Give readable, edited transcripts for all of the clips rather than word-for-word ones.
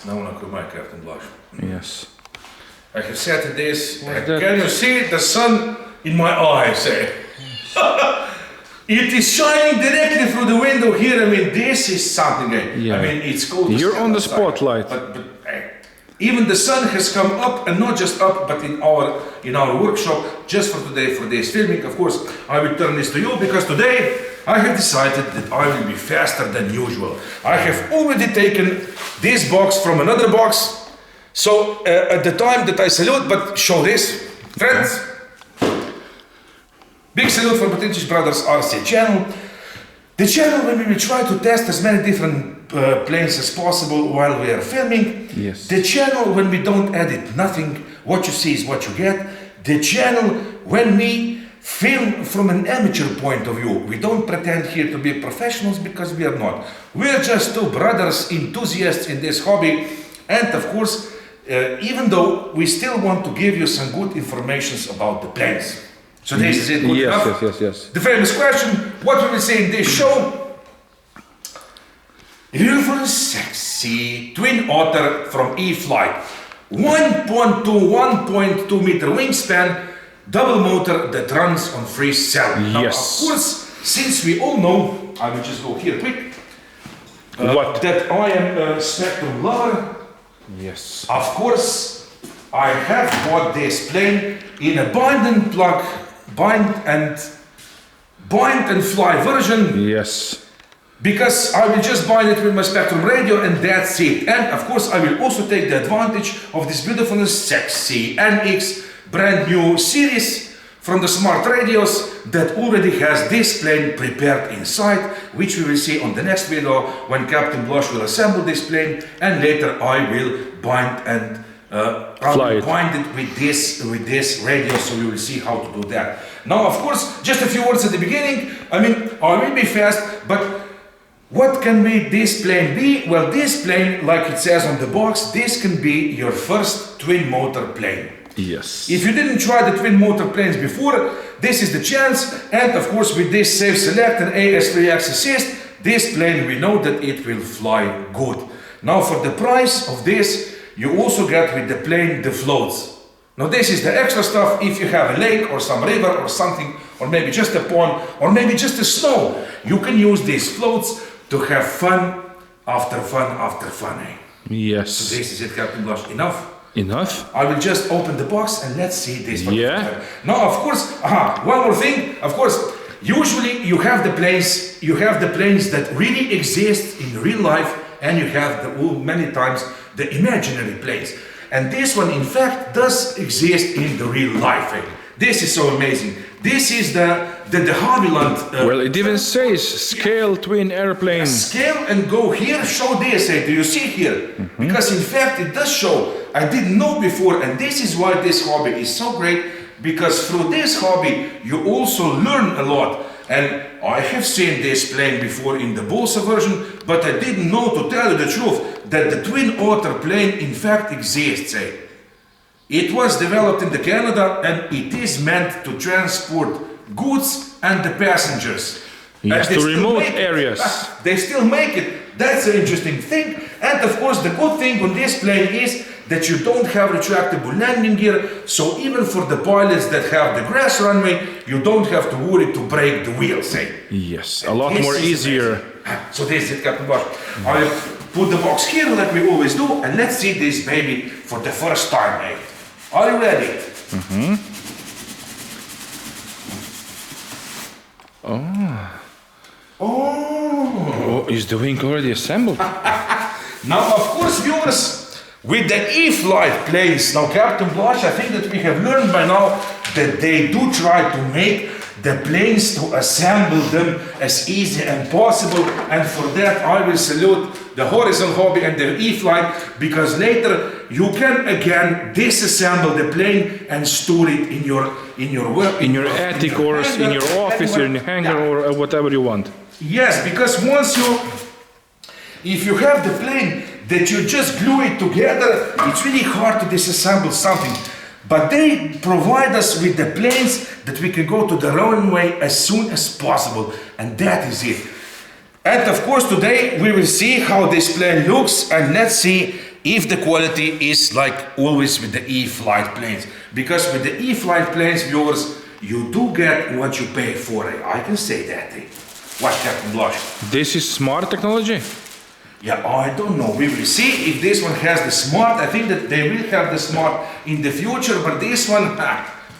Now I could my Captain Blush. Yes. I have said this. What's Can that? you see the sun in my eyes? It is shining directly through the window here. I mean, this is something. Yeah. I mean, it's cold. You're on the outside. spotlight. But even the sun has come up, and not just up, but in our workshop just for today, for this filming. Of course, I will turn this to you because today I have decided that I will be faster than usual. I have already taken this box from another box. So at the time that I salute, but show this, friends. Big salute from Petrincic Brothers RC channel. The channel where we will try to test as many different planes as possible while we are filming. Yes. The channel when we don't edit nothing, what you see is what you get. The channel when we film from an amateur point of view. We don't pretend here to be professionals because we are not. We are just two brothers, enthusiasts in this hobby. And of course, even though we still want to give you some good information about the planes. So this is it, good enough? Yes. The famous question, what we will say in this show? Beautiful, sexy Twin Otter from E-flite. 1.2 meter wingspan, double motor that runs on free cell. Now, of course, since we all know, I will just go here quick, that I am a Spectrum lover. Yes. Of course, I have bought this plane in a bind and plug, bind and fly version. Yes. Because I will just bind it with my Spectrum radio and that's it. And of course, I will also take the advantage of this beautiful, sexy NX brand new series from the smart radios that already has this plane prepared inside, which we will see on the next video when Captain Blush will assemble this plane, and later I will bind and bind it with this radio, so we will see how to do that. Now, of course, just a few words at the beginning. I mean, I will be fast, but what can this plane be? Well, this plane, like it says on the box, this can be your first twin motor plane. Yes. If you didn't try the twin motor planes before, this is the chance. And of course, with this Safe Select and AS3X Assist, this plane, we know that it will fly good. Now, for the price of this, you also get with the plane the floats. Now, this is the extra stuff if you have a lake or some river or something, or maybe just a pond, or maybe just a snow. You can use these floats to have fun after fun after fun. Yes. So this is it, Captain Blush. Enough? Enough? I will just open the box and let's see this. Yeah. Now, of course, one more thing. Of course, usually you have the planes that really exist in real life, and you have many times the imaginary planes. And this one, in fact, does exist in the real life. This is so amazing. This is the Havilland. Well, it even says scale twin airplane. Scale and go here, show this. Do you see here? Because in fact, it does show. I didn't know before, and this is why this hobby is so great, because through this hobby, you also learn a lot. And I have seen this plane before in the Balsa version, but I didn't know, to tell you the truth, that the Twin Otter plane in fact exists. It was developed in Canada, and it is meant to transport goods and the passengers. Yes, to remote areas. They still make it. That's an interesting thing. And of course, the good thing on this plane is that you don't have retractable landing gear, so even for the pilots that have the grass runway, you don't have to worry to break the wheels. Yes, a lot more easier. So this is it, Captain Blush. I will put the box here like we always do, and let's see this baby for the first time. Are you ready? Oh, is the wing already assembled? Now, of course, viewers, with the E-flite planes, now Captain Blush, I think that we have learned by now that they do try to make the planes to assemble them as easy as possible, and for that I will salute the Horizon Hobby and the E-flite, because later you can again disassemble the plane and store it in your work, in your attic or in your office or in a hangar or whatever you want. Yes, because if you have the plane that you just glue it together, it's really hard to disassemble something. But they provide us with the planes that we can go to the runway as soon as possible, and that is it. And of course today we will see how this plane looks, and let's see if the quality is like always with the E-flite planes. Because with the E-flite planes, viewers, you do get what you pay for it. I can say that. What, Captain Blush? This is smart technology? Yeah, I don't know. We will see if this one has the smart. I think that they will have the smart in the future, but this one,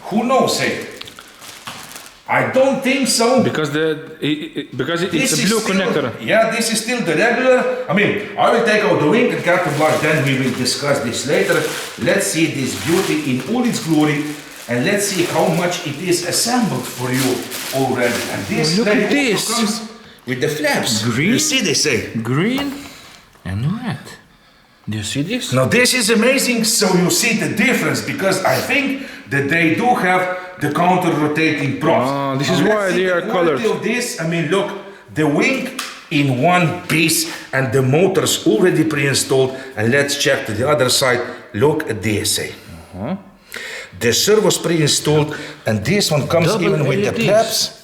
who knows, hey? I don't think so. Because it's a blue connector. Yeah, this is still the regular. I mean, I will take out the wing and Captain Blush, then we will discuss this later. Let's see this beauty in all its glory, and let's see how much it is assembled for you already. And this look at this. comes with the flaps. Green? You see, they say Green and red. Do you see this? now this is amazing. So you see the difference, because I think that they do have the counter rotating props. Ah, this is Now, why let's see they are the quality colored. of this. I mean, look, the wing in one piece and the motors already pre-installed. And let's check to the other side. Look at this. The servos pre-installed, and this one comes Double even with the LEDs. flaps.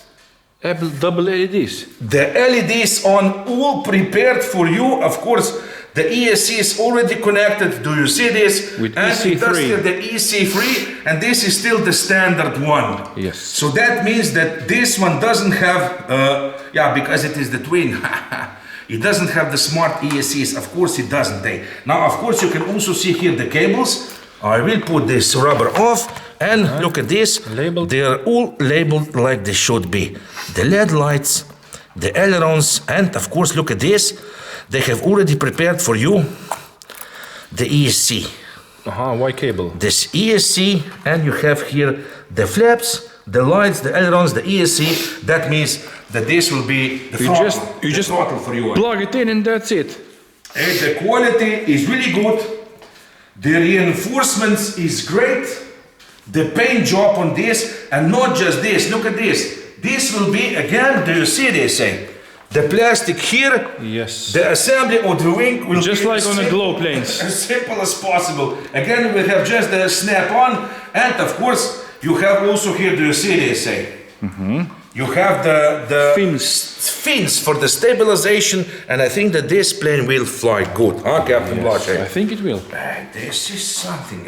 Double LEDs. The LEDs on, all prepared for you. Of course, the ESC is already connected. Do you see this? With and EC3. it does have the EC3, and this is still the standard one. Yes. So that means that this one doesn't have, yeah, because it is the twin. It doesn't have the smart ESCs. Of course it doesn't. Now, of course, you can also see here the cables. I will put this rubber off, and look at this. Labeled. They are all labeled like they should be. The LED lights, the ailerons, and of course, look at this. They have already prepared for you the ESC. White cable. This ESC, and you have here the flaps, the lights, the ailerons, the ESC. That means that this will be the throttle. You just throttle for you. plug it in and that's it. And the quality is really good. The reinforcements is great. The paint job on this, and not just this. Look at this. This will be again. Do you see this? The plastic here. Yes. The assembly of the wing will Just be like on the glow planes. as simple as possible. Again, we have just the snap on, and of course, you have also here. Do you see this? You have the fins for the stabilization, and I think that this plane will fly good, huh, Captain Blush? I think it will. This is something,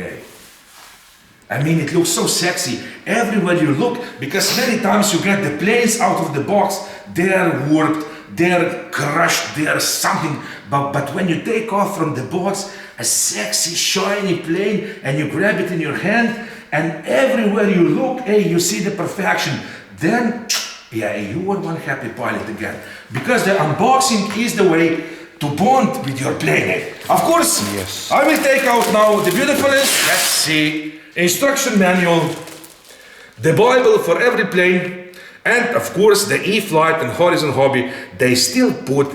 I mean, it looks so sexy everywhere you look, because many times you get the planes out of the box, they are warped, they are crushed, they are something, but when you take off from the box, a sexy, shiny plane, and you grab it in your hand, and everywhere you look, you see the perfection. Then, yeah, you are one happy pilot again. Because the unboxing is the way to bond with your plane. Of course, yes. I will take out now the beautifulest, let's see, instruction manual, the Bible for every plane, and of course the E-flite and Horizon Hobby, they still put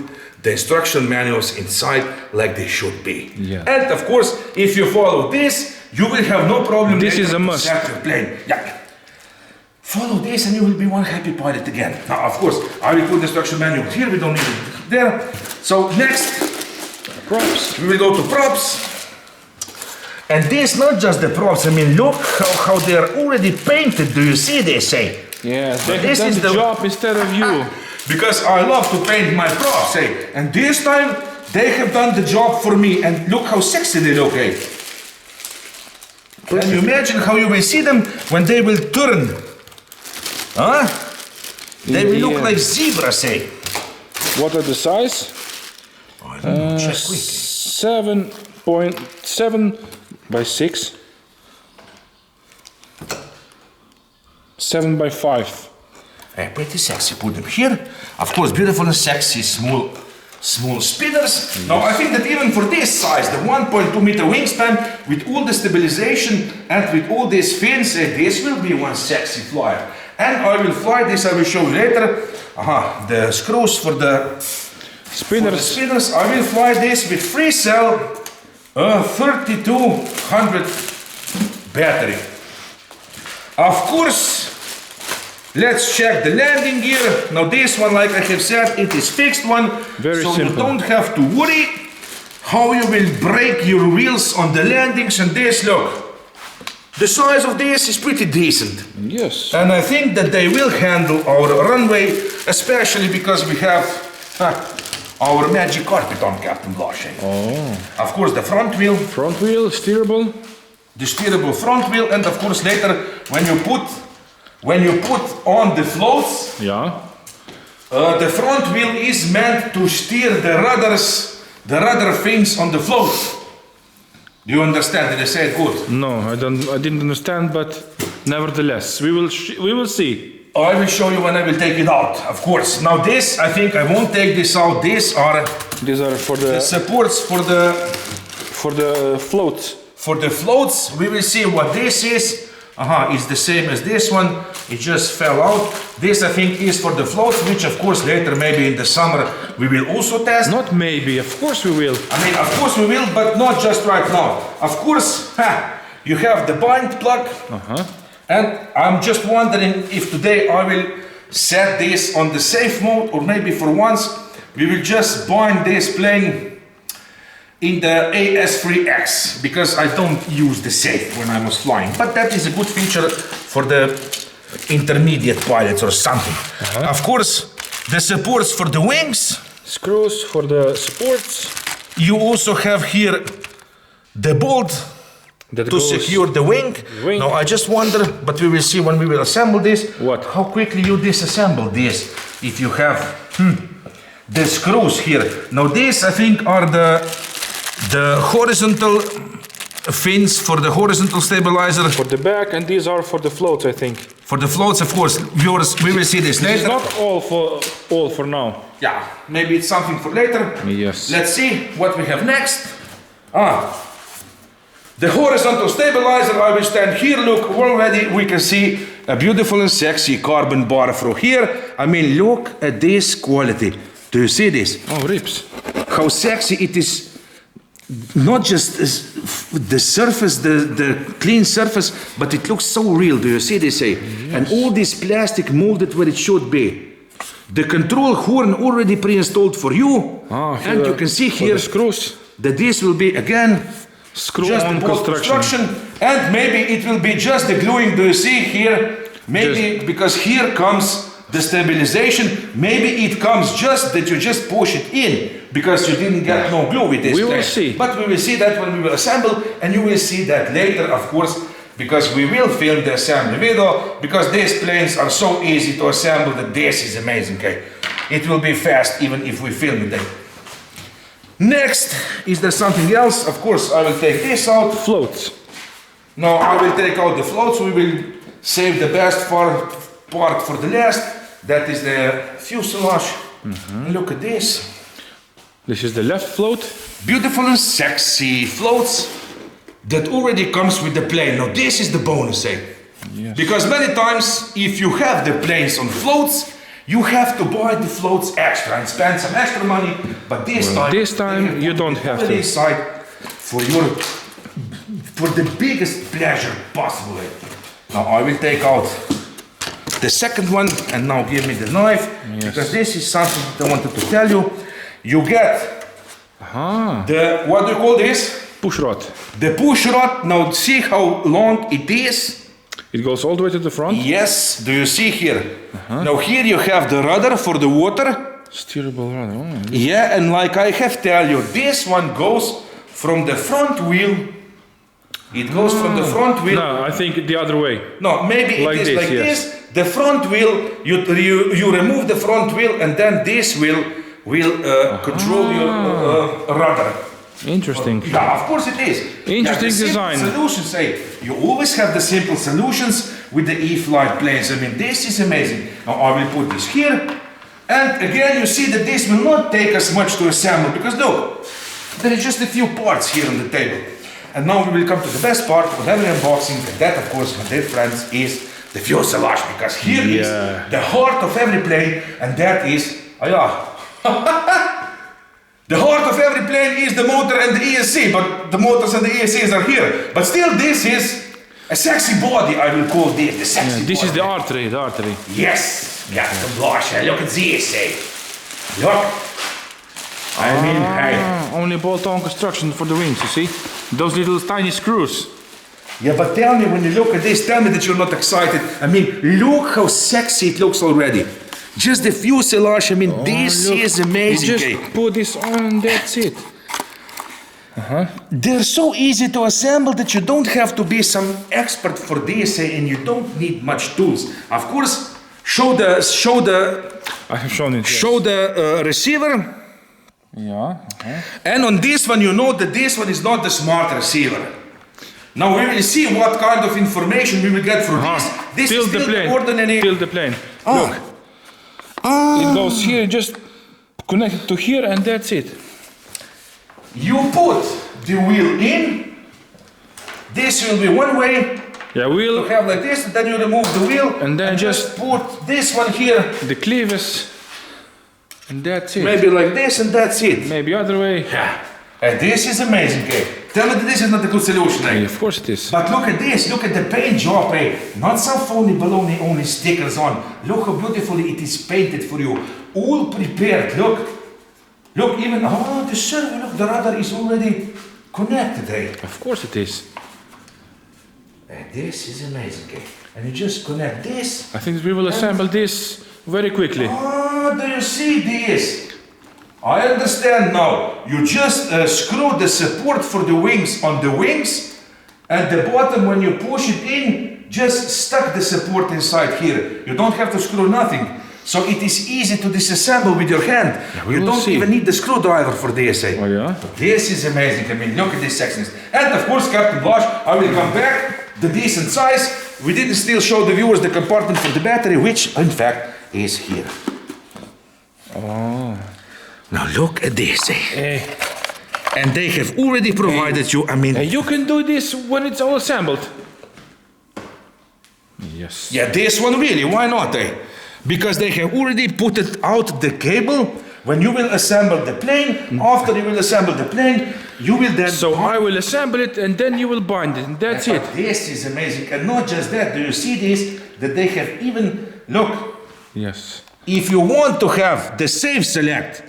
the instruction manuals inside like they should be. Yeah. And of course, if you follow this, you will have no problem. This is a must. Your plane. Yeah. Follow this and you will be one happy pilot again. Now, of course, I will put the instruction manual here. We don't need it there. So next, Props. we will go to props. And this, not just the props. I mean, look how they are already painted. Do you see this? Yeah, they have this done is the the job instead of you. Because I love to paint my props. And this time, they have done the job for me. And look how sexy they look. Can you imagine how you will see them when they will turn? Huh? They will look like zebras, What are the size? I don't know, check quick. 7.7 by 6. 7 by 5. Pretty sexy. Put them here. Of course, beautiful and sexy, small spinners. Yes. Now, I think that even for this size, the 1.2 meter wingspan, with all the stabilization and with all these fins, this will be one sexy flyer. And I will fly this, I will show you later. The screws for the spinners. I will fly this with free cell 3200 battery. Of course, let's check the landing gear. Now this one, like I have said, it is fixed one. Very so simple. You don't have to worry how you will break your wheels on the landings. And this, look. The size of this is pretty decent. Yes. And I think that they will handle our runway, especially because we have our magic carpet on, Captain Blasche. Oh. Of course, the front wheel, Front wheel, steerable. the steerable front wheel, and of course later when you put on the floats, Yeah. the front wheel is meant to steer the rudder things on the float. Do you understand? Did I say it good? No, I didn't understand, but nevertheless, we will see. I will show you when I will take it out, of course. Now this, I think I won't take this out. These are for the the supports for the floats. For the floats. We will see what this is. It's the same as this one. It just fell out. This I think is for the floats, which of course later maybe in the summer we will also test. Not maybe, of course we will. I mean, of course we will, but not just right now. Of course, you have the bind plug. And I'm just wondering if today I will set this on the safe mode, or maybe for once we will just bind this plane in the AS3X, because I don't use the safe when I was flying. But that is a good feature for the intermediate pilots or something. Of course, the supports for the wings. Screws for the supports. You also have here the bolt to secure the wing. Now I just wonder, but we will see when we will assemble this, how quickly you disassemble this if you have the screws here. Now these I think are the horizontal fins for the horizontal stabilizer. For the back, and these are for the floats, I think. For the floats, of course, viewers, we will see this later. It's not all for now. Yeah, maybe it's something for later. Yes. Let's see what we have next. The horizontal stabilizer, I will stand here. Look, already we can see a beautiful and sexy carbon bar through here. I mean, look at this quality. Do you see this? Oh, ribs. How sexy it is. Not just the surface, the clean surface, but it looks so real. Do you see this? Yes. And all this plastic molded where it should be. The control horn already pre-installed for you. And you can see here the screws that this will be again just on construction. And maybe it will be just the gluing. Do you see here? Maybe because here comes the stabilization. Maybe it comes just that you just push it in because you didn't get no glue with this. We will see. But we will see that when we will assemble, and you will see that later, of course, because we will film the assembly video, because these planes are so easy to assemble that this is amazing. Okay, it will be fast even if we film it. Next, is there something else? Of course, I will take this out. Floats. Now I will take out the floats. We will save the best part for the last. That is the fuselage. Look at this. This is the left float. Beautiful and sexy floats that already comes with the plane. Now this is the bonus, Yes. Because many times if you have the planes on floats, you have to buy the floats extra and spend some extra money. But this time you don't have to. Inside for the biggest pleasure possible. Now I will take out the second one, and now give me the knife, because this is something that I wanted to tell you. You get the, what do you call this? Push rod. The push rod. Now see how long it is? It goes all the way to the front? Yes, do you see here? Now here you have the rudder for the water. Steerable rudder. Oh, yeah, and like I have tell you, this one goes from the front wheel. It goes from the front wheel. No, I think the other way. No, maybe like it is this, like yes. this. The front wheel, you remove the front wheel, and then this will control your rudder. Interesting. Yeah, of course it is. Interesting design. Solutions, you always have the simple solutions with the E-flite planes. I mean, this is amazing. Now I will put this here, and again you see that this will not take us much to assemble, because look, there is just a few parts here on the table. And now we will come to the best part of every unboxing, and that, of course, my dear friends, is the fuselage, because here is the heart of every plane, and that is, the heart of every plane is the motor and the ESC, but the motors and the ESCs are here. But still, this is a sexy body, I will call this, the sexy this body. is the artery, Yes, Captain Blasche, look at this, look. I mean, hey. Only bolt-on construction for the wings, you see? Those little tiny screws. Yeah, but tell me, when you look at this, tell me that you're not excited. I mean, look how sexy it looks already. Just the fuselage, I mean, this look, is amazing. You just put this on and that's it. They're so easy to assemble that you don't have to be some expert for this and you don't need much tools. Of course, show the I have shown it. show the receiver. Yeah. And on this one, you know that this one is not the smart receiver. Now we will see what kind of information we will get from this. This is still the ordinary. Tilt the plane. Look. It goes here, just connect it to here, and that's it. You put the wheel in. This will be one way. Yeah, You wheel. have like this, then you remove the wheel. And then just put this one here. The clevis, and that's it. Maybe like this, and that's it. Maybe other way. Yeah. And this is amazing, eh? Tell me that this is not a good solution, eh? Yeah, of course it is. But look at this, look at the paint job, eh? Not some phony baloney, only stickers on. Look how beautifully it is painted for you. All prepared, look. Look, even, the servo, look, the rudder is already connected, eh? Of course it is. And this is amazing, eh? And you just connect this. I think we will assemble this very quickly. Do you see this? I understand now. You just screw the support for the wings on the wings, and the bottom, when you push it in, just stuck the support inside here. You don't have to screw nothing. So it is easy to disassemble with your hand. You don't even need the screwdriver for this. Oh yeah? This is amazing. I mean, look at this sexiness. And of course, Captain Blash, I will come back. The decent size. We didn't still show the viewers the compartment for the battery, which in fact is here. Oh. Now look at this, eh? And they have already provided you, I mean... You can do this when it's all assembled. Yes. Yeah, this one really, why not, eh? Because they have already put it out the cable. When you will assemble the plane, after you will assemble the plane, you will then... So I will assemble it and then you will bind it, and that's it. This is amazing. And not just that, do you see this? That they have even... Look. Yes. If you want to have the safe select,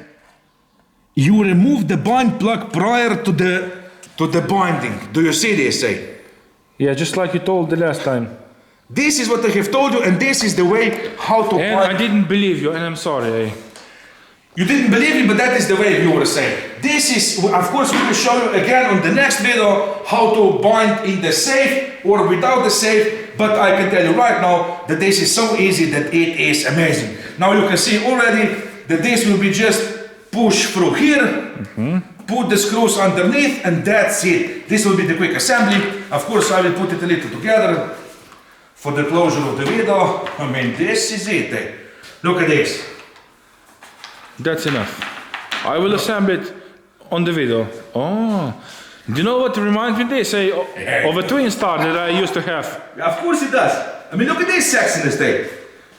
you remove the bind plug prior to the binding. Do you see this, eh? Yeah, just like you told the last time. This is what I have told you, and this is the way how to And bind. I didn't believe you, and I'm sorry, eh? You didn't believe me, but that is the way you were saying. This is, of course, we will show you again on the next video how to bind in the safe or without the safe. But I can tell you right now that this is so easy that it is amazing. Now you can see already that this will be just push through here, put the screws underneath, and that's it. This will be the quick assembly. Of course, I will put it a little together for the closure of the video. I mean, this is it. Eh? Look at this. That's enough. I will assemble it on the video. Oh, do you know what reminds me of this? Of a twin star that I used to have. Of course it does. I mean, look at this sexiness thing.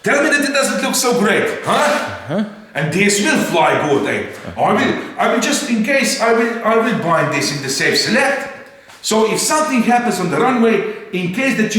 Tell me that it doesn't look so great, huh? And this will fly good, eh? I will just in case, I will bind this in the safe select. So if something happens on the runway, in case that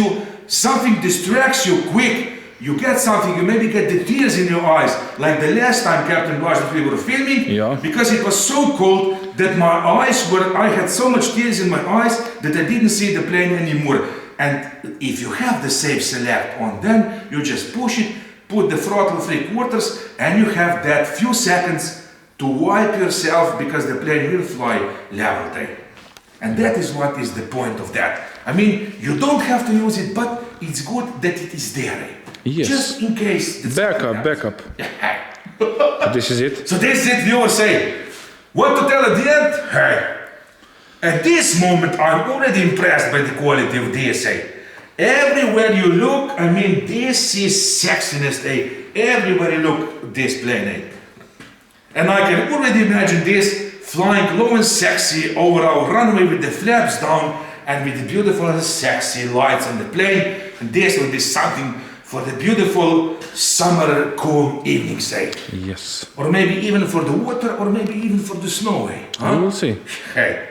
something distracts you quick, you get something, you maybe get the tears in your eyes, like the last time, Captain Blash, that we were filming, because it was so cold that my eyes were, I had so much tears in my eyes that I didn't see the plane anymore. And if you have the safe select on, then you just push it, put the throttle 3/4, and you have that few seconds to wipe yourself because the plane will fly level day. And that is what is the point of that. I mean, you don't have to use it, but it's good that it is there. Yes. Just in case. Backup. This is it. So this is it, viewers say. What to tell at the end? Hey. At this moment, I'm already impressed by the quality of this. Everywhere you look, I mean, this is sexiness. Everywhere you look, this plane. And I can already imagine this flying low and sexy over our runway with the flaps down and with the beautiful sexy lights on the plane. And this will be something for the beautiful summer cool evenings, Yes. Or maybe even for the water, or maybe even for the snow, We will see. Hey,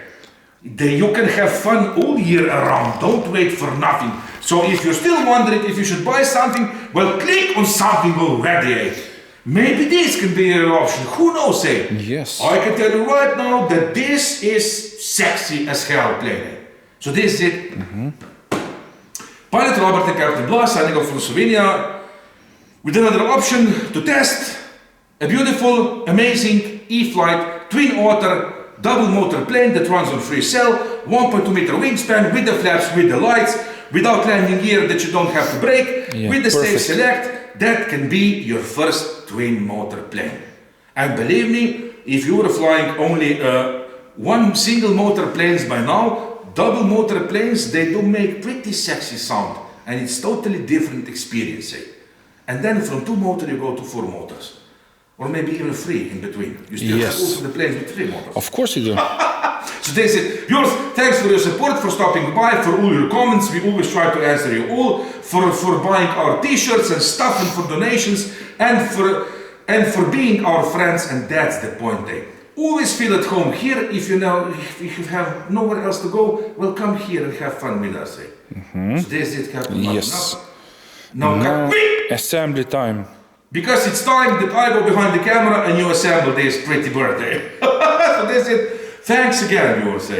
you can have fun all year around. Don't wait for nothing. So if you're still wondering if you should buy something, well, click on something already, Maybe this can be your option. Who knows, Yes. I can tell you right now that this is sexy as hell plane. So this is it. Pilot Robert and Captain Blash signing off from Slovenia. with another option to test a beautiful, amazing E-flite Twin Otter double motor plane that runs on free cell, 1.2 meter wingspan, with the flaps, with the lights, without landing gear that you don't have to brake, with the safe select. That can be your first twin motor plane. And believe me, if you were flying only one single motor planes by now, double motor planes, they do make pretty sexy sound, and it's totally different experience. And then from 2 motor you go to 4 motors, or maybe even 3 in between. You still have also the planes with 3 motors. Of course you do. So that's it. Yours, thanks for your support, for stopping by, for all your comments. We always try to answer you all, for buying our t-shirts and stuff, and for donations, and for being our friends. And that's the point, Always feel at home here. If you have nowhere else to go, well, come here and have fun with us. So that's it, Captain. Yes. Now assembly time. Because it's time that I go behind the camera and you assemble this pretty birthday. So that's it. Thanks again, viewers.